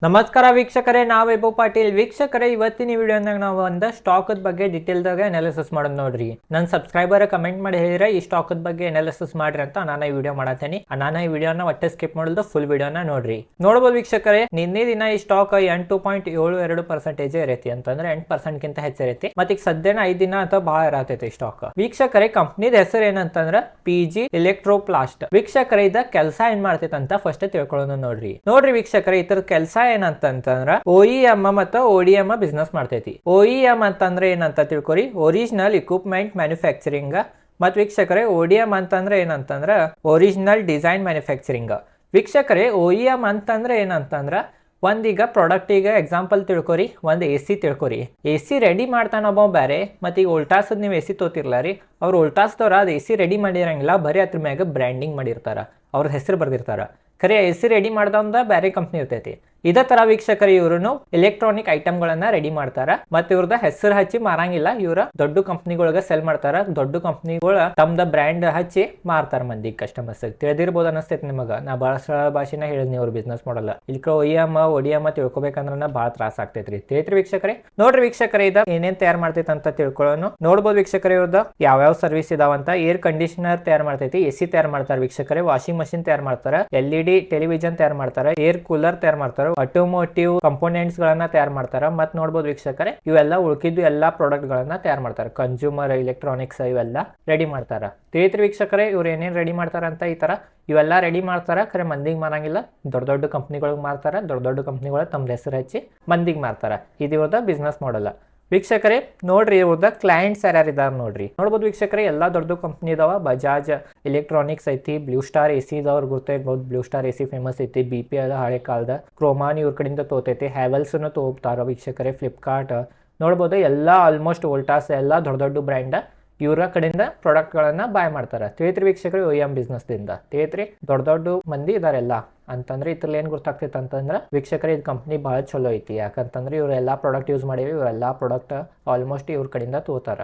ನಮಸ್ಕಾರ ವೀಕ್ಷಕರೇ, ನಾವು ವೈಭವ್ ಪಾಟೀಲ್. ವೀಕ್ಷಕರೇ, ಇವತ್ತಿನ ವಿಡಿಯೋನಾಗ ನಾವು ಒಂದು ಸ್ಟಾಕ್ ಬಗ್ಗೆ ಡಿಟೇಲ್ದಾಗ ಅನಾಲಿಸಿಸ್ ಮಾಡೋದು ನೋಡ್ರಿ. ನನ್ನ ಸಬ್ಸ್ಕ್ರೈಬರ್ ಕಮೆಂಟ್ ಮಾಡಿ ಹೇಳಿದ್ರೆ ಈ ಸ್ಟಾಕ್ ಬಗ್ಗೆ ಅನಾಲಿಸಿಸ್ ಮಾಡ್ರಿ ಅಂತ ನಾನು ಈ ವಿಡಿಯೋ ಮಾಡತ್ತೇನೆ. ನಾನು ಈ ವಿಡಿಯೋನ ಒಟ್ಟೆ ಸ್ಕಿಪ್ ಮಾಡಲ್ದು ಫುಲ್ ವಿಡಿಯೋನ ನೋಡ್ರಿ. ನೋಡ್ಬೋದು ವೀಕ್ಷಕರೇ, ನಿನ್ನೆ ದಿನ ಈ ಸ್ಟಾಕ್ 8.72% ಇರೈತಿ, ಅಂತಂದ್ರೆ 8% ಗಿಂತ ಹೆಚ್ಚಿರೈತಿ. ಮತ್ತೆ ಈಗ ಸದ್ಯನ 5 ದಿನ ಅಥವಾ ಬಹಳ ಇರತೈತಿ ಸ್ಟಾಕ್. ವೀಕ್ಷಕರೇ, ಕಂಪ್ನಿದ ಹೆಸರು ಏನಂತಂದ್ರ PG ಎಲೆಕ್ಟ್ರೋಪ್ಲಾಸ್ಟ್. ವೀಕ್ಷಕರೇ, ಇದ ಕೆಲಸ ಏನ್ ಮಾಡ್ತೈತೆ ಅಂತ ಫಸ್ಟ್ ತಿಳ್ಕೊಳ್ಳೋಣ ನೋಡ್ರಿ ವೀಕ್ಷಕರೇ, ಇತರ ಕೆಲಸ ಏನಂತಂದ್ರ OEM ಮತ್ತು ODM ಬಿಸ್ನೆಸ್ ಮಾಡ್ತೈತಿ. OEM ಅಂತಂದ್ರೆ ಏನಂತ ತಿಳ್ಕೊರಿ, ಒರಿಜಿನಲ್ ಇಕ್ವಿಪ್ಮೆಂಟ್ ಮ್ಯಾನುಫ್ಯಾಕ್ಚರಿಂಗ್. ಮತ್ ವೀಕ್ಷಕರೇ, ODM ಅಂತಂದ್ರೆ ಏನಂತಂದ್ರ ಒರಿಜಿನಲ್ ಡಿಸೈನ್ ಮ್ಯಾನುಫ್ಯಾಕ್ಚರಿಂಗ್. ವೀಕ್ಷಕರೇ, OEM ಅಂತಂದ್ರೆ ಏನಂತಂದ್ರ ಒಂದೀಗ ಪ್ರಾಡಕ್ಟ್, ಈಗ ಎಕ್ಸಾಂಪಲ್ ತಿಳ್ಕೊರಿ, ಒಂದು AC ತಿಳ್ಕೊರಿ. AC ರೆಡಿ ಮಾಡ್ತಾನ ಒಬ್ಬ ಬೇರೆ, ಮತ್ತೆ ಈಗ ವೋಲ್ಟಾಸ್ ನೀವು AC ತೋತಿರ್ಲ ರೀ, ಅವ್ರು ವೋಲ್ಟಾಸ್ದವ್ರ ಅದು AC ರೆಡಿ ಮಾಡಿರಂಗಿಲ್ಲ, ಬರೀ ಅದ್ರ ಮ್ಯಾಗ ಬ್ರ್ಯಾಂಡಿಂಗ್ ಮಾಡಿರ್ತಾರ, ಅವ್ರ ಹೆಸರು ಬರ್ದಿರ್ತಾರ. ಖರೆ AC ರೆಡಿ ಮಾಡ್ದವಂದ ಬೇರೆ ಕಂಪ್ನಿ ಇರ್ತೈತಿ. ಇದೇ ತರ ವೀಕ್ಷಕರು ಇವ್ರು ಎಲೆಕ್ಟ್ರಾನಿಕ್ ಐಟಮ್ಗಳನ್ನ ರೆಡಿ ಮಾಡ್ತಾರ, ಮತ್ತೆ ಇವ್ರದ ಹೆಸರು ಹಚ್ಚಿ ಮಾರಂಗಿಲ್ಲ, ಇವ್ರ ದೊಡ್ಡ ಕಂಪ್ನಿಗಳಿಗೆ ಸೆಲ್ ಮಾಡ್ತಾರ. ದೊಡ್ಡ ಕಂಪ್ನಿಗಳ ತಮ್ದ ಬ್ರ್ಯಾಂಡ್ ಹಚ್ಚಿ ಮಾರ್ತಾರ ಮಂದಿ ಕಸ್ಟಮರ್ಸ್. ತಿಳಿದಿರ್ಬೋದು ಅನಸ್ತೈತಿ ನಿಮಗ, ನಾ ಬಹಳ ಸರಳ ಭಾಷೆನ ಹೇಳಿದ್ನಿ ಅವ್ರ ಬಿಸ್ನೆಸ್ ಮಾಡಲ್ಲ. ಇಲ್ಲಿ OEM ODM ತಿಳ್ಕೊಬೇಕಂದ್ರ ಬಹಳ ತ್ರಾಸ ಆಗ್ತೈತ್ರಿ. ತಿಳಿತ್ರಿ ವೀಕ್ಷಕರೇ? ನೋಡ್ರಿ ವೀಕ್ಷಕರೇ, ಇದ ಏನೇನ್ ತಯಾರು ಮಾಡ್ತೈತಿ ಅಂತ ತಿಳ್ಕೊಳ್ಳೋಣ. ನೋಡ್ಬೋದು ವೀಕ್ಷಕರೇ, ಇವ್ರದ ಯಾವ್ಯಾವ ಸರ್ವಿಸ್ ಇದಾವಂತ. ಏರ್ ಕಂಡೀಷನರ್ ತಯಾರು ಮಾಡ್ತೈತಿ, AC ತಯಾರು ಮಾಡ್ತಾರ ವೀಕ್ಷಕರೇ, ವಾಷಿಂಗ್ ಮಷಿನ್ ತಯಾರು ಮಾಡ್ತಾರ, LED ಟೆಲಿವಿಷನ್ ತಯಾರು ಮಾಡ್ತಾರ, ಏರ್ ಕೂಲರ್ ತಯಾರು ಮಾಡ್ತಾರ, ಆಟೋಮೋಟಿವ್ ಕಂಪೋನೆಂಟ್ಸ್ ಗಳನ್ನ ತಯಾರು ಮಾಡ್ತಾರ. ಮತ್ ನೋಡ್ಬೋದು ವೀಕ್ಷಕರೇ, ಇವೆಲ್ಲ ಉಳ್ಕಿದ್ದು ಎಲ್ಲಾ ಪ್ರಾಡಕ್ಟ್ ಗಳನ್ನ ತಯಾರು ಮಾಡ್ತಾರ. ಕನ್ಸ್ಯೂಮರ್ ಎಲೆಕ್ಟ್ರಾನಿಕ್ಸ್ ಇವೆಲ್ಲ ರೆಡಿ ಮಾಡ್ತಾರ. ತಿಳಿತ್ರಿ ವೀಕ್ಷಕರೇ, ಇವ್ರು ಏನೇನ್ ರೆಡಿ ಮಾಡ್ತಾರ ಅಂತ. ಈ ತರ ಇವೆಲ್ಲ ರೆಡಿ ಮಾಡ್ತಾರ, ಖರೆ ಮಂದಿಗೆ ಮಾರಂಗಿಲ್ಲ, ದೊಡ್ಡ ದೊಡ್ಡ ಕಂಪ್ನಿಗಳಿಗೆ ಮಾರ್ತಾರ. ದೊಡ್ಡ ದೊಡ್ಡ ಕಂಪ್ನಿಗಳ ತಮ್ಮ ಹೆಸರು ಹಚ್ಚಿ ಮಂದಿಗೆ ಮಾರ್ತಾರ. ಇದು ಇವ್ರದ ಬಿಸ್ನೆಸ್ ಮಾಡಲ್ಲ. ವೀಕ್ಷಕರೇ, ನೋಡ್ರಿ ಇವ್ರದ ಕ್ಲೈಂಟ್ಸ್ ಯಾರ್ಯಾರು ಇದಾರ ನೋಡ್ರಿ. ನೋಡ್ಬೋದು ವೀಕ್ಷಕರೇ, ಎಲ್ಲಾ ದೊಡ್ಡ ಕಂಪ್ನಿ ಇದಾವ. ಬಜಾಜ್ ಎಲೆಕ್ಟ್ರಾನಿಕ್ಸ್ ಐತಿ, ಬ್ಲೂ ಸ್ಟಾರ್ AC ಇದಾವ್ರು ಗುರ್ತಿರ್ಬೋದು. ಬ್ಲೂ ಸ್ಟಾರ್ AC ಫೇಮಸ್ ಐತಿ, BP ಅದ ಹಳೆ ಕಾಲದ. ಕ್ರೋಮಾನ್ ಇವ್ರ ಕಡೆಯಿಂದ ತೋತೈತಿ, ಹ್ಯಾವೆಲ್ಸ್ ತೋತಾರ ವೀಕ್ಷಕರೇ. ಫ್ಲಿಪ್ಕಾರ್ಟ್ ನೋಡ್ಬೋದು, ಎಲ್ಲಾ ಆಲ್ಮೋಸ್ಟ್ ವೋಲ್ಟಾಸ್ ಎಲ್ಲಾ ದೊಡ್ಡ ದೊಡ್ಡ ಬ್ರ್ಯಾಂಡ್ ಇವರ ಕಡೆಯಿಂದ ಪ್ರಾಡಕ್ಟ್ ಗಳನ್ನ ಬಾಯ್ ಮಾಡ್ತಾರ. ತಿಳಿತ್ರಿ ವೀಕ್ಷಕರು? OEM ಬಿಸ್ನೆಸ್ ದಿಂದ ತಿಳಿತ್ರಿ, ದೊಡ್ಡ ದೊಡ್ಡ ಮಂದಿ ಇದಾರೆಲ್ಲ ಅಂತಂದ್ರೆ ಇದ್ರಲ್ಲಿ ಏನ್ ಗೊತ್ತಾಗ್ತೈತೆ ಅಂತಂದ್ರ ವೀಕ್ಷಕರೇ, ಇದು ಕಂಪ್ನಿ ಬಹಳ ಚಲೋ ಐತಿ. ಯಾಕಂತಂದ್ರೆ ಇವ್ರು ಎಲ್ಲಾ ಪ್ರಾಡಕ್ಟ್ ಯೂಸ್ ಮಾಡಿವಿ, ಇವರೆಲ್ಲಾ ಪ್ರಾಡಕ್ಟ್ ಆಲ್ಮೋಸ್ಟ್ ಇವ್ರ ಕಡೆಯಿಂದ ತೋತಾರ.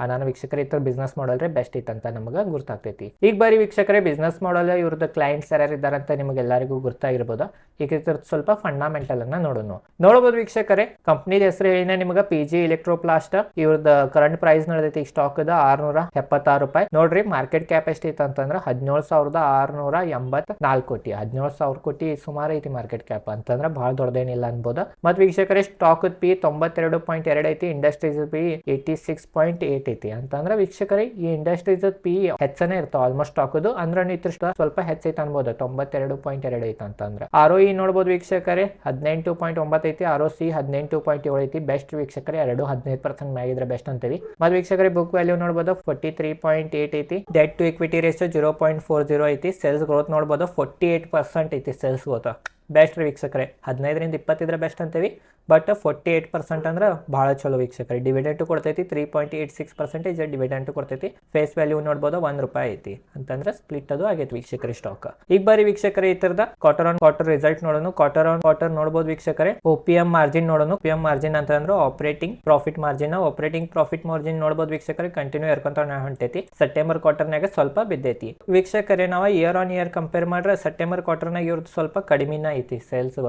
ನಾನು ವೀಕ್ಷಕರೇ, ಇತರ ಬಿಸ್ನೆಸ್ ಮಾಡಲ್ರೆ ಬೆಸ್ಟ್ ಐತೆ ಅಂತ ನಮಗ ಗುರ್ತಾಗ್ತೈತಿ. ಈಗ ಬಾರಿ ವೀಕ್ಷಕರೇ, ಬಿಸ್ನೆಸ್ ಮಾಡಲ್ ಇವ್ರದ್ದು ಕ್ಲೈಂಟ್ಸ್ ಯಾರ್ಯಾರು ಇದಾರೆ ಅಂತ ನಿಮ್ಗೆ ಎಲ್ಲರಿಗೂ ಗುರ್ತಾಗಿರ್ಬೋದು. ಈಗ ಇದ್ರ ಸ್ವಲ್ಪ ಫಂಡಮೆಂಟಲ್ ಅನ್ನ ನೋಡಬಹುದು ವೀಕ್ಷಕರೇ. ಕಂಪ್ನಿದ ಹೆಸರು ಹೇಳಿನ ನಿಮ್ಗೆ PG ಎಲೆಕ್ಟ್ರೋಪ್ಲಾಸ್ಟ್. ಇವ್ರದ್ದು ಕರೆಂಟ್ ಪ್ರೈಸ್ ನಡೆದೈತಿ ಈ ಸ್ಟಾಕ್ $676 ರೂಪಾಯಿ. ನೋಡ್ರಿ, ಮಾರ್ಕೆಟ್ ಕ್ಯಾಪ್ ಎಷ್ಟೈತೆ ಅಂತಂದ್ರೆ 17,684 ಕೋಟಿ. 17,000 ಕೋಟಿ ಸುಮಾರು ಐತಿ ಮಾರ್ಕೆಟ್ ಕ್ಯಾಪ್ ಅಂತಂದ್ರೆ ಬಹಳ ದೊಡ್ಡದೇನಿಲ್ಲ ಅನ್ಬೋದು. ಮತ್ ವೀಕ್ಷಕರೇ, ಸ್ಟಾಕ್ P 92.2 ಐತಿ, ಇಂಡಸ್ಟ್ರೀಸ್ P 86.8 ಐತಿ. ಅಂತಂದ್ರೆ ವೀಕ್ಷಕರೇ, ಈ ಇಂಡಸ್ಟ್ರೀಸ್ P ಹೆಚ್ಚನೇ ಇರ್ತಾವ ಆಲ್ಮೋಸ್ಟ್ ಸ್ಟಾಕ್ದು, ಅಂದ್ರೆ ಇದ್ರ ಸ್ವಲ್ಪ ಹೆಚ್ಚೈತೆ ಅನ್ಬೋದು. 92.2 ಐತಿ ಅಂತಂದ್ರೆ. ROE ನೋಡ್ಬೋದು ವೀಕ್ಷಕರೇ, 18.9 ಐತಿ. ROC 18.7 ಐತಿ. ಬೆಸ್ಟ್ ವೀಕ್ಷಕರೇ, 15% ಮ್ಯಾಗಿದ್ರೆ ಬೆಸ್ಟ್ ಅಂತೀವಿ. ಮತ್ ವೀಕ್ಷಕರೇ, ಬುಕ್ ವ್ಯಾಲ್ಯೂ ನೋಡ್ಬೋದು 43.8 ಐತಿ. ಡೆಟ್ ಟು ಇಕ್ವಿಟಿ ರೇಷಿಯೋ 0.40 ಐತಿ. ಸೇಲ್ಸ್ ಗ್ರೋತ್ ನೋಡ್ಬೋದು 48% ಐತಿ. ಸೇಲ್ಸ್ ಗ್ರೋತ್ ಬೆಸ್ಟ್ ವೀಕ್ಷಕರೇ. 15ರಿಂದ 20 ಇದ್ರೆ ಬೆಸ್ಟ್ ಅಂತೀವಿ, ಬಟ್ 48% ಅಂದ್ರೆ ಬಹಳ ಚಲೋ ವೀಕ್ಷಕರೇ. ಡಿವಿಡೆಂಟ್ ಕೊಡ್ತೈತಿ 3.86% ಡಿವಿಡೆಂಟ್ ಕೊಡ್ತೈತಿ. ಫೇಸ್ ವ್ಯಾಲ್ಯೂ ನೋಡ್ಬೋದು $1 ಐತಿ. ಅಂತಂದ್ರೆ ಸ್ಪ್ಲಿಟ್ ಅದು ಆಗೈತಿ ವೀಕ್ಷಕರೇ ಸ್ಟಾಕ್. ಈಗ ಬಾರಿ ವೀಕ್ಷಕರೇ, ಈ ತರದ ಕ್ವಾರ್ಟರ್ ಆನ್ ಕ್ವಾರ್ಟರ್ ರಿಸಲ್ಟ್ ನೋಡೋಣ. ಕ್ವಾರ್ಟರ್ ಆನ್ ಕ್ವಾರ್ಟರ್ ನೋಡ್ಬೋದು ವೀಕ್ಷಕರೇ. OPM ಮಾರ್ಜಿನ್ ನೋಡೋಣ. OPM ಮಾರ್ಜಿನ್ ಅಂತಂದ್ರೆ operating profit margin. Operating profit margin ನೋಡ್ಬೋದು ವೀಕ್ಷಕರೇ, ಕಂಟಿನ್ಯೂ ಏರ್ಕೊಂತ ಹೊಂಟೈತಿ. ಸೆಪ್ಟೆಂಬರ್ ಕ್ವಾರ್ಟರ್ನಾಗ ಸ್ವಲ್ಪ ಬಿದ್ದೈತಿ ವೀಕ್ಷಕರೇ. ನಾವು ಇಯರ್ ಆನ್ ಇಯರ್ ಕಂಪೇರ್ ಮಾಡ್ರೆ ಸೆಪ್ಟೆಂಬರ್ ಕ್ವಾರ್ಟರ್ನಾಗ ಇವ್ರದ್ದು ಸ್ವಲ್ಪ ಕಡಿಮೆನ ಐತಿ. ಸೇಲ್ಸ್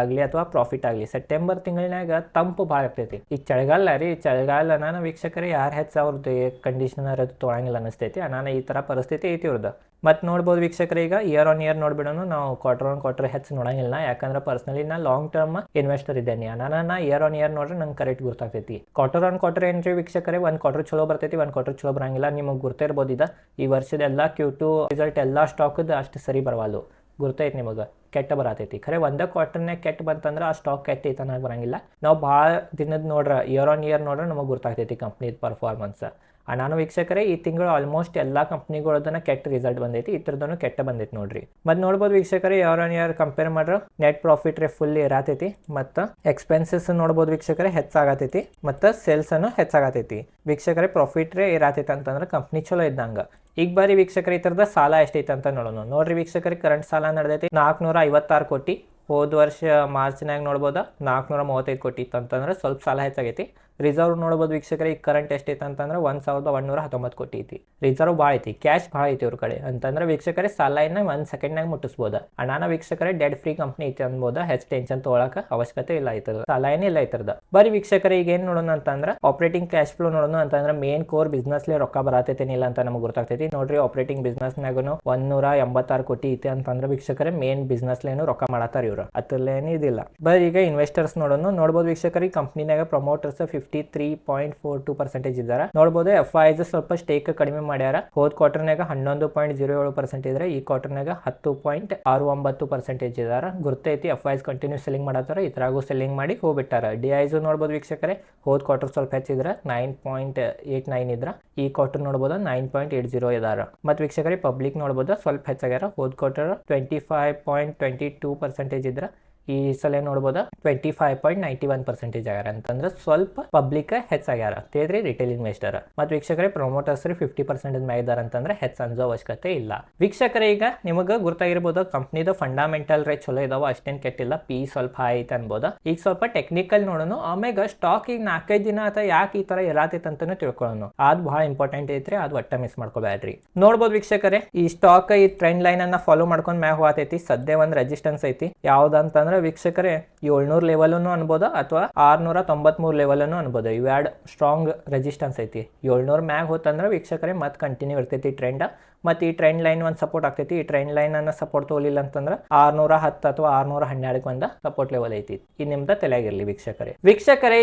ಆಗ್ಲಿ ಅಥವಾ ಪ್ರಾಫಿಟ್ ಆಗ್ಲಿ ಸೆಪ್ಟೆಂಬರ್ ತಿಂಗಳಿನಾಗ ತಂಪು ಭಾಳ ಆಗ್ತೈತಿ. ಈ ಚಳಿಗಾಲ ರೀ, ಚಳಿಗಾಲ ನಾನು ವೀಕ್ಷಕರೇ ಯಾರು ಹೆಚ್ಚು ಅವ್ರದ್ದು ಕಂಡೀಷನರ್ ಅದು ತೊಳಂಗಿಲ್ಲ ಅನಿಸ್ತೈತಿ. ನಾನು ಈ ತರ ಪರಿಸ್ಥಿತಿ ಐತಿ ಇವ್ರದ್ದು. ಮತ್ ನೋಡ್ಬೋದು ವೀಕ್ಷಕರೇ, ಈಗ ಇಯರ್ ಆನ್ ಇಯರ್ ನೋಡ್ಬಿಡೋಣ. ನಾವು ಕ್ವಾರ್ಟರ್ ಆನ್ ಕ್ವಾರ್ಟರ್ ಹೆಚ್ಚು ನೋಡಂಗಿಲ್ಲ, ಯಾಕಂದ್ರೆ ಪರ್ಸನಲಿ ನಾ ಲಾಂಗ್ ಟರ್ಮ್ ಇನ್ವೆಸ್ಟರ್ ಇದ್ದೇನೆ. ನಾನು ಇಯರ್ ಆನ್ ಇಯರ್ ನೋಡ್ರೆ ನಂಗೆ ಕರೆಕ್ಟ್ ಗುರ್ತಾಗ್ತೈತಿ. ಕ್ವಾರ್ಟರ್ ಆನ್ ಕ್ವಾರ್ಟರ್ ಏನ್ರಿ ವೀಕ್ಷಕರೇ, ಒಂದ್ ಕ್ವಾರ್ಟರ್ ಚಲೋ ಬರ್ತೈತಿ, ಒಂದ್ ಕ್ವಾರ್ಟರ್ ಚಲೋ ಬರಂಗಿಲ್ಲ. ನಿಮಗೆ ಗುರ್ತಿರ್ಬೋದು. ಈ ವರ್ಷದ ಎಲ್ಲಾ Q2 ರಿಸಲ್ಟ್ ಎಲ್ಲಾ ಸ್ಟಾಕ್ದು ಅಷ್ಟು ಸರಿ ಬರವಲ್ಲು, ಗುರ್ತೈತಿ ನಿಮಗೆ, ಕೆಟ್ಟ ಬರತೈತಿ. ಖರೆ ಒಂದೇ ಕ್ವಾರ್ಟರ್ನಾಗ ಕೆಟ್ಟ ಬಂತಂದ್ರೆ ಆ ಸ್ಟಾಕ್ ಕೆಟ್ಟ ಐತನಾಗ ಬರಂಗಿಲ್ಲ. ನಾವು ಭಾಳ ದಿನದ ನೋಡ್ರ ಇಯರ್ ಆನ್ ಇಯರ್ ನೋಡ್ರೆ ನಮಗೆ ಗುರ್ತಾಗ್ತೈತಿ ಕಂಪ್ನಿದ ಪರ್ಫಾರ್ಮೆನ್ಸ್. ನಾನು ವೀಕ್ಷಕರೇ, ಈ ತಿಂಗಳು ಆಲ್ಮೋಸ್ಟ್ ಎಲ್ಲಾ ಕಂಪ್ನಿಗಳದನ್ನ ಕೆಟ್ಟ ರಿಸಲ್ಟ್ ಬಂದೈತಿ, ಇತರದನ್ನು ಕೆಟ್ಟ ಬಂದೈತಿ ನೋಡ್ರಿ. ಮತ್ ನೋಡ್ಬೋದು ವೀಕ್ಷಕರೇ, ಇಯರ್ ಆನ್ ಇಯರ್ ಕಂಪೇರ್ ಮಾಡ್ರೆ ನೆಟ್ ಪ್ರಾಫಿಟ್ ರೇ ಫುಲ್ ಇರತೈತಿ. ಮತ್ತ ಎಕ್ಸ್ಪೆನ್ಸಸ್ ನೋಡ್ಬೋದು ವೀಕ್ಷಕರೇ, ಹೆಚ್ಚಾಗತೈತಿ. ಮತ್ತ ಸೇಲ್ಸ್ ಅನ್ನು ಹೆಚ್ಚಾಗತೈತಿ ವೀಕ್ಷಕರೇ. ಪ್ರಾಫಿಟ್ ರೇ ಇರತೈತಿ ಅಂತಂದ್ರೆ ಕಂಪ್ನಿ ಚಲೋ ಇದ್ದಂಗ. ಈಗ ಬಾರಿ ವೀಕ್ಷಕರೇ, ಈ ತರದ ಸಾಲ ಎಷ್ಟೈತೆ ಅಂತ ನೋಡೋಣ. ನೋಡ್ರಿ ವೀಕ್ಷಕರೇ, ಕರೆಂಟ್ ಸಾಲ ನಡೆದೈತಿ 456 ಕೋಟಿ. ಹೋದ ವರ್ಷ ಮಾರ್ಚ್ನಾಗ ನೋಡ್ಬೋದ 435 ಕೋಟಿ ಇತ್ತು ಅಂತಂದ್ರೆ ಸ್ವಲ್ಪ ಸಾಲ ಹೆಚ್ಚಾಗೈತಿ. ರಿಸರ್ವ್ ನೋಡ್ಬೋದು ವೀಕ್ಷಕರೇ, ಈಗ ಕರೆಂಟ್ ಎಷ್ಟೈತೆ ಅಂತಂದ್ರೆ 1119 ಕೋಟಿ ಐತಿ. ರಿಸರ್ವ್ ಭಾಳ ಐತಿ, ಕ್ಯಾಶ್ ಭಾಳ ಐತಿ ಇವ್ರ ಕಡೆ ಅಂತಂದ್ರೆ ವೀಕ್ಷಕರೇ ಸಾಲನ 1 ಸೆಕೆಂಡ್ನಾಗ ಮುಟ್ಟಿಸ್ಬೋದ. ಅಣ್ಣಾನ ವೀಕ್ಷಕರೇ ಡೆಡ್ ಫ್ರೀ ಕಂಪ್ನಿ ಐತಿ ಅನ್ಬೋದ, ಹೆಚ್ಚು ಟೆನ್ಷನ್ ತೊಗೊಳಕ ಅವಶ್ಯಕತೆ ಇಲ್ಲ ಐತದ, ಸಾಲ ಏನಿಲ್ಲ ಐತರದ. ಬರೀ ವೀಕ್ಷಕರೇ ಈಗ ಏನ್ ನೋಡೋಣ ಅಂತಂದ್ರೆ ಆಪರೇಟಿಂಗ್ ಕ್ಯಾಶ್ ಫ್ಲೋ ನೋಡೋಣ ಅಂತಂದ್ರೆ ಮೇನ್ ಕೋರ್ ಬಿಸ್ನೆಸ್ ರೊಕ್ಕ ಬರತೈತೇನಿಲ್ಲ ಅಂತ ನಮ್ಗೆ ಗೊತ್ತಾಗ್ತೈತಿ. ನೋಡ್ರಿ ಆಪರೇಟಿಂಗ್ ಬಿಸ್ನೆಸ್ ನಾಗೂ 186 ಕೋಟಿ ಐತಿ ಅಂತಂದ್ರೆ ವೀಕ್ಷಕರೇ ಮೇನ್ ಬಿಸ್ನೆಸ್ ಲೇನು ರೊಕ್ಕ ಮಾಡತ್ತಾರ ಇವ್ರು, ಅದ್ರಲ್ಲೇನು ಇದಿಲ್ಲ. ಬರೀ ಈಗ ಇನ್ವೆಸ್ಟರ್ಸ್ ನೋಡ್ಬೋದು ವೀಕ್ಷಕರೇ ಕಂಪ್ನಿನಾಗ ಪ್ರಮೋಟರ್ಸ್ 53.42% ಇದ್ದಾರೆ. ನೋಡ್ಬೋದು FIs ಸ್ವಲ್ಪ ಸ್ಟೇಕ್ ಕಡಿಮೆ ಮಾಡ್ಯಾರ. ಹೋದ್ ಕ್ವಾರ್ಟರ್ನಾಗ 11.07% ಇದ್ರೆ ಈ ಕ್ವಾರ್ಟರ್ನಾಗ 10.69% ಇದಾರ. ಗುರ್ತೈತಿ FIs ಕಂಟಿನ್ಯೂ ಸೆಲ್ಲಿಂಗ್ ಮಾಡತ್ತಾರ, ಇತರಾಗೂ ಸೆಲ್ಲಿಂಗ್ ಮಾಡಿ ಹೋಗ್ಬಿಟ್ಟಾರ. DIs ನೋಡ್ಬೋದು ವೀಕ್ಷಕರೇ ಹೋದ್ ಕ್ವಾರ್ಟರ್ ಸ್ವಲ್ಪ ಹೆಚ್ಚಿದ್ರ 9.89 ಇದ್ರ, ಈ ಕ್ವಾರ್ಟರ್ ನೋಡ್ಬೋದು 9.80 ಇದಾರ. ಮತ್ ವೀಕ್ಷಕರೇ ಪಬ್ಲಿಕ್ ನೋಡ್ಬೋದು ಸ್ವಲ್ಪ ಹೆಚ್ಚಾಗ್ಯಾರ. ಹೋದ್ ಕ್ವಾರ್ಟರ್ 25.22% ಇದ್ರ, ಈ ಸಲ ನೋಡ್ಬೋದು 25.91% ಆಗ್ಯಾರ ಅಂತಂದ್ರೆ ಸ್ವಲ್ಪ ಪಬ್ಲಿಕ್ ಹೆಚ್ಚಾಗ್ಯಾರ ತೇದ್ರಿ ರಿಟೇಲ್ ಇನ್ವೆಸ್ಟರ್. ಮತ್ತು ವೀಕ್ಷಕರೇ ಪ್ರಮೋಟರ್ಸ್ 50% ಮ್ಯಾಗ ಇದಾರ ಅಂತಂದ್ರೆ ಹೆಚ್ಚು ಅಂಜೋ ಅವಶ್ಯಕತೆ ಇಲ್ಲ. ವೀಕ್ಷಕರೇ ಈಗ ನಿಮಗೆ ಗುರ್ತಾಗಿರ್ಬೋದು ಕಂಪ್ನಿದ ಫಂಡಮೆಂಟಲ್ ರೇಟ್ ಚಲೋ ಇದಾವ, ಅಷ್ಟೇನ್ ಕೆಟ್ಟಿಲ್ಲ. ಪಿ ಸ್ವಲ್ಪ ಹೈ ಐತೆ ಅನ್ಬೋದ. ಈಗ ಸ್ವಲ್ಪ ಟೆಕ್ನಿಕಲ್ ನೋಡೋಣ, ಆಮ್ಯಾಗ ಸ್ಟಾಕ್ ಈಗ 4-5 ದಿನ ಅಥವಾ ಯಾಕೆ ಈ ತರ ಇರಾತೈತೆ ಅಂತಾನು ತಿಳ್ಕೊಳ್ಳೋಣ. ಅದು ಬಹಳ ಇಂಪಾರ್ಟೆಂಟ್ ಐತ್ರಿ, ಅದು ಒಟ್ಟ ಮಿಸ್ ಮಾಡ್ಕೋಬೇಡ್ರಿ. ನೋಡ್ಬೋದು ವೀಕ್ಷಕರೇ ಈ ಸ್ಟಾಕ್ ಈ ಟ್ರೆಂಡ್ ಲೈನ್ ಅನ್ನ ಫಾಲೋ ಮಾಡ್ಕೊಂಡ್ ಮ್ಯಾಗ ಹೋಗತೈತಿ. ಸದ್ಯ ಒಂದ್ ರೆಸಿಸ್ಟೆನ್ಸ್ ಐತಿ, ಯಾವ್ದಂತಂದ್ರೆ ವೀಕ್ಷಕರೇ 700 ಲೆವೆಲ್ ಅನ್ಬೋದ ಅಥವಾ 693 ಲೆವೆಲ್ ಅನ್ಬೋದು. ಇವ್ಯಾಡ್ ಸ್ಟ್ರಾಂಗ್ ರೆಸಿಸ್ಟೆನ್ಸ್ ಐತಿ. 700 ಮ್ಯಾಗ ಹೋತಂದ್ರೆ ವೀಕ್ಷಕರೇ ಮತ್ತೆ ಕಂಟಿನ್ಯೂ ಇರ್ತೈತಿ ಟ್ರೆಂಡ್. ಮತ್ತು ಈ ಟ್ರೆಂಡ್ ಲೈನ್ ಒಂದು ಸಪೋರ್ಟ್ ಆಗ್ತೈತಿ. ಈ ಟ್ರೆಂಡ್ ಲೈನ್ ಅನ್ನ ಸಪೋರ್ಟ್ ತಗೊಲಿಲ್ಲ ಅಂತಂದ್ರೆ 610 ಅಥವಾ 612 ಒಂದು ಸಪೋರ್ಟ್ ಲೆವೆಲ್ ಐತಿ. ಇದು ನಿಮ್ದ ತಲೆಯಾಗಿರ್ಲಿ ವೀಕ್ಷಕರೇ.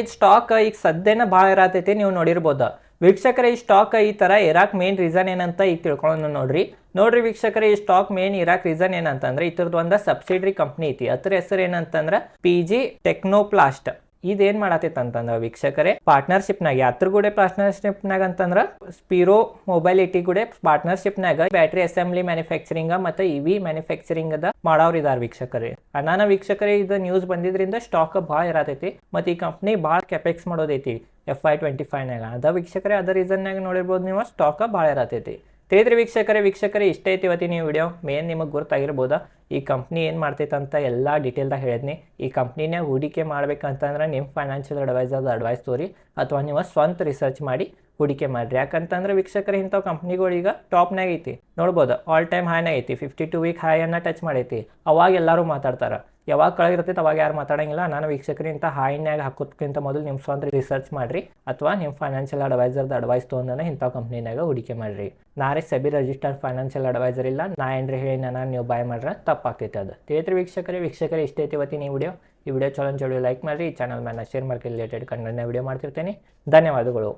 ಈ ಸ್ಟಾಕ್ ಈಗ ಸದ್ಯನ ಭಾಳ ಇರತೈತಿ, ನೀವು ನೋಡಿರ್ಬೋದು ವೀಕ್ಷಕರೇ. ಈ ಸ್ಟಾಕ್ ಈ ತರ ಇರಾಕ್ ಮೇನ್ ರೀಸನ್ ಏನಂತ ಈಗ ತಿಳ್ಕೊಳ್ಳೋಣ ನೋಡ್ರಿ ವೀಕ್ಷಕರೇ. ಈ ಸ್ಟಾಕ್ ಮೇನ್ ಇರಾಕ್ ರೀಸನ್ ಏನಂತಂದ್ರೆ ಇದ್ರದ್ದು ಒಂದು ಸಬ್ಸಿಡರಿ ಕಂಪ್ನಿ ಐತಿ. ಅದ್ರ ಹೆಸರು ಏನಂತಂದ್ರೆ PG ಟೆಕ್ನೋಪ್ಲಾಸ್ಟ್. ಇದೇನ್ ಮಾಡತೈತೆ ಅಂತಂದ್ರೆ ವೀಕ್ಷಕರೇ ಪಾರ್ಟ್ನರ್ಶಿಪ್ನಾಗ ಯಾತ್ರ ಕೂಡ ಪಾರ್ಟ್ನರ್ಶಿಪ್ನಾಗ ಅಂತಂದ್ರೆ ಸ್ಪೀರೋ ಮೊಬೈಲಿಟಿ ಕೂಡ ಪಾರ್ಟ್ನರ್ಶಿಪ್ನಾಗ ಬ್ಯಾಟ್ರಿ ಅಸೆಂಬ್ಲಿ ಮ್ಯಾನುಫ್ಯಾಕ್ಚರಿಂಗ್ ಮತ್ತೆ EV ಮ್ಯಾನುಫ್ಯಾಕ್ಚರಿಂಗ್ ಅದ ಮಾಡೋರು ಇದಾರ ವೀಕ್ಷಕರೇ. ಅನಾನ ವೀಕ್ಷಕರೇ ಇದು ನ್ಯೂಸ್ ಬಂದಿದ್ರಿಂದ ಸ್ಟಾಕ್ ಭಾಳ ಇರತೈತಿ. ಮತ್ತೆ ಈ ಕಂಪ್ನಿ ಭಾಳ ಕ್ಯಾಪೆಕ್ಸ್ ಮಾಡೋದೈತಿ FY25ನಾಗ. ಅದ ವೀಕ್ಷಕರೇ ಅದ ರೀಸನ್ನಾಗ ನೋಡಿರ್ಬೋದು ನೀವು ಸ್ಟಾಕ್ ಭಾಳ ಇರತೈತಿ. ತಿಳಿದ್ರಿ ವೀಕ್ಷಕರೇ ಇಷ್ಟೇ ಐತಿ ಇವತ್ತಿನ ನೀವು ವಿಡಿಯೋ. ಮೇನ್ ನಿಮಗೆ ಗುರ್ತಾಗಿರ್ಬೋದ ಈ ಕಂಪ್ನಿ ಏನು ಮಾಡ್ತೈತೆ ಅಂತ ಎಲ್ಲ ಡೀಟೇಲ್ದಾಗ ಹೇಳಿದ್ನಿ. ಈ ಕಂಪ್ನಿನ ಹೂಡಿಕೆ ಮಾಡ್ಬೇಕಂತಂದ್ರೆ ನಿಮ್ಮ ಫೈನಾನ್ಷಿಯಲ್ ಅಡ್ವೈಸರ್ದ ಅಡ್ವೈಸ್ ತೋರಿ ಅಥವಾ ನೀವು ಸ್ವಂತ ರಿಸರ್ಚ್ ಮಾಡಿ ಹೂಡಿಕೆ ಮಾಡಿರಿ. ಯಾಕಂತಂದ್ರೆ ವೀಕ್ಷಕರೇ ಇಂಥವು ಕಂಪ್ನಿಗಳು ಈಗ ಟಾಪ್ನಾಗ ಐತಿ. ನೋಡ್ಬೋದು ಆಲ್ ಟೈಮ್ ಹೈನಾಗ ಐತಿ. 52 ವೀಕ್ ಹೈಯನ್ನು ಟಚ್ ಮಾಡೈತಿ. ಅವಾಗ ಎಲ್ಲರೂ ಮಾತಾಡ್ತಾರೆ. ಯಾವಾಗ ಕೆಳಗಿರ್ತೈತೆ ಅವಾಗ ಯಾರು ಮಾತಾಡಂಗಿಲ್ಲ. ನಾನು ವೀಕ್ಷಕರು ಇಂಥ ಹೈನ್ಯಾಗ ಹಾಕೋದಕ್ಕಿಂತ ಮೊದಲು ನಿಮ್ಮ ಸ್ವಂತ ರಿಸರ್ಚ್ ಮಾಡಿರಿ ಅಥವಾ ನಿಮ್ಮ ಫೈನಾನ್ಷಿಯಲ್ ಅಡ್ವೈಸರ್ದ ಅಡ್ವೈಸ್ ತೊಗೊಂಡನ ಇಂಥ ಕಂಪ್ನಿನಾಗ ಹೂಡಿಕೆ ಮಾಡಿರಿ. ನಾರೇ ಸೆಬಿ ರಿಜಿಸ್ಟರ್ಡ್ ಫೈನಾನ್ಷಿಯಲ್ ಅಡ್ವೈಸರ್ ಇಲ್ಲ. ನಾ ಏನ್ರಿ ಹೇಳಿ ನಾನು ನೀವು ಬೈ ಮಾಡ್ರೆ ತಪ್ಪಾಗ್ತೈತೆ. ಅದು ತಿಳಿದ್ರಿ ವೀಕ್ಷಕರೇ ಇಷ್ಟೇ ಐತಿ ಇವತ್ತಿನ ಈ ವಿಡಿಯೋ ಚಲೋ ಲೈಕ್ ಮಾಡಿರಿ. ಈ ಚಾನಲ್ ಮೇಲೆ ಶೇರ್ ಮಾಡ್ಕೊಂಡು ರಿಲೇಟೆಡ್ ಕಂಟೆಂಟ್ನ ವಿಡಿಯೋ ಮಾಡ್ತಿರ್ತೀನಿ. ಧನ್ಯವಾದಗಳು.